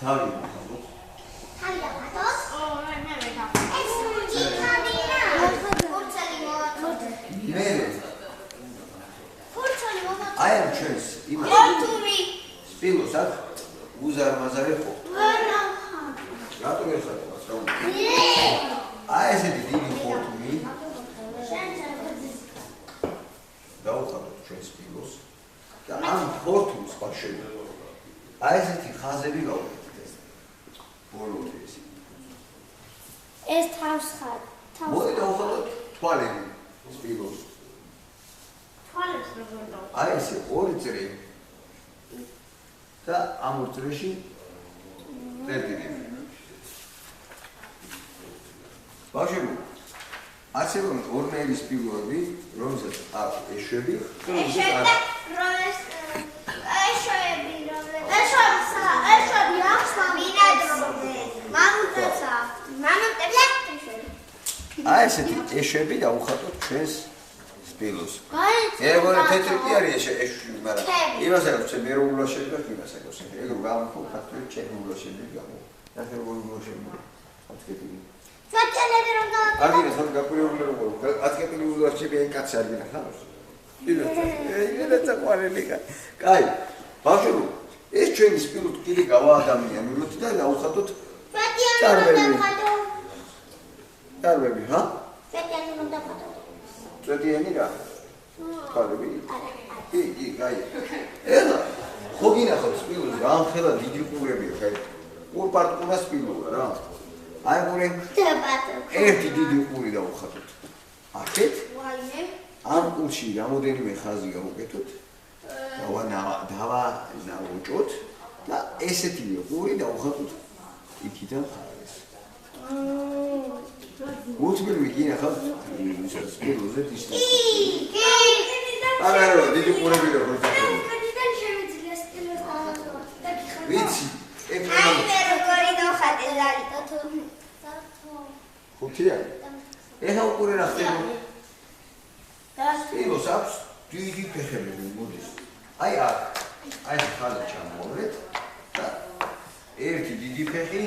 თავი მოხალოთ. თავი დავხატოთ? მე ვეკავ. ეს რუჯი თავია. ფურცელი მოვაკოთ. მე ფურცელი მოვაკოთ. აი ამ ჩვენს იმას. ხორთუმი. სპილოს აქ უზარმაზარი ხო? არა. რატო ესაკავს რა? აი ესეთი დიდი ხორთუმი. დავხატოთ ჩვენ სპილოს. და ამ ხორთუმს ბაშები. აი ესეთი ხაზები გავაკეთეთ. ბოლომდე ეს. ეს თავს ხარ. მოდი დავხატოთ თვალები სპილოს. თვალებს როგორ დავხატო? აი ესე ორი წრე. და ამ ორ წრეში წერტილი. ბავშვებო, ასევე ორმერის სპილოები, რომელსაც აქვს ეშვები, აი ესეთი ეშვები დავუხატოთ ჩვენს სპილოს. ეგრე თეთრი კი არის ეშვი, მაგრამ იმას აქვს მეროულაშები და იმას აქვს. ეგრე გამო ფაქტობრივად ჩერნულაშები გამო. ნახე როგორ ულაშები. აცკეტილი. საწელები რომ დავაკეთო. აგირა სად გაკურებული როგორ. აცკეტილი ულაშები այն კაცი არგინა ხავს. ილა წაყვარელი. კაი. ბავშვებო, ეს ჩვენი სპილო კიდე გავაადამიანებთ და დავუხატოთ ტარბები, ჰა? საწელები რომ დავაკეთო. წვეტიანი რა? ტარბები? კი, კაი. ეხლა ხო გინახავთ სპილოს რა ამხელა დიდი ყურებია, კაი. ორპარტკულა სპილოა რა. აი ყური. ერთი დიდი ყური დავუხატოთ. აქეთ? ვაიმე. ამ ყურში რამოდენიმე ხაზი გავუკეთოთ. დავაუჭოთ და ესეთი ყური დავუხატოთ იქიდან ხარეს. უცბილვი გინახავთ სპილოზე დიშტა. არა, დიდი ყურები რო ხოთქო. ვიცი, ხუთია. ეხლა უკვე რა ხდება? სპილოს აქვს დიდი ფეხები, მოდის. აი აქ, აი ხაზი ჩამოვარდეთ და ერთი დიდი ფეხი,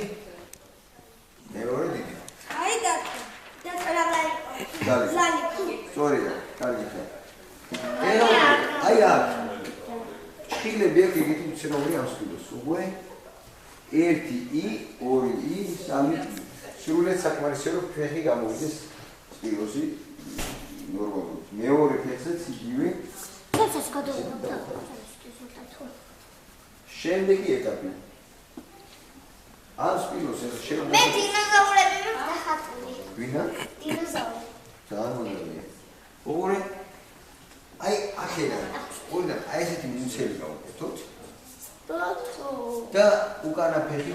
მეორე დიდი. აი სწორია, კარგი ხარ. აი აქ. ჩხილები აქ იგივე უცნაური ამ სპილოს. უკვე 1 i 2 i 3 სრულად საკმარისია რომ ფეხი გამოვიდეს სპილოსი ნორმალურად. მეორე ფეხზეც იგივე. შემდეგი ეტაპი. ამ სპილოს ეს შეიძლება მე დინოზავრები ვიხატული. ვინა? დინოზავრი. ძალიან. ოღონდ აი აქედან ყველგან აი ესეთი მუცელი გავუკეთოთ. და უკანა ფეხი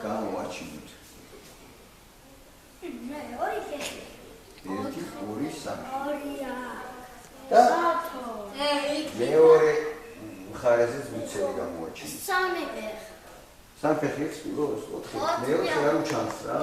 გამოვაჩინოთ. მე ორი ფეხი. 1 2 3. ორია. და მეორე მხარეზეც მუცელი გამოვაჩინოთ. სამი ფეხი. სამ ფეხი სპილოს 4. მეორე არ უჩანს რა.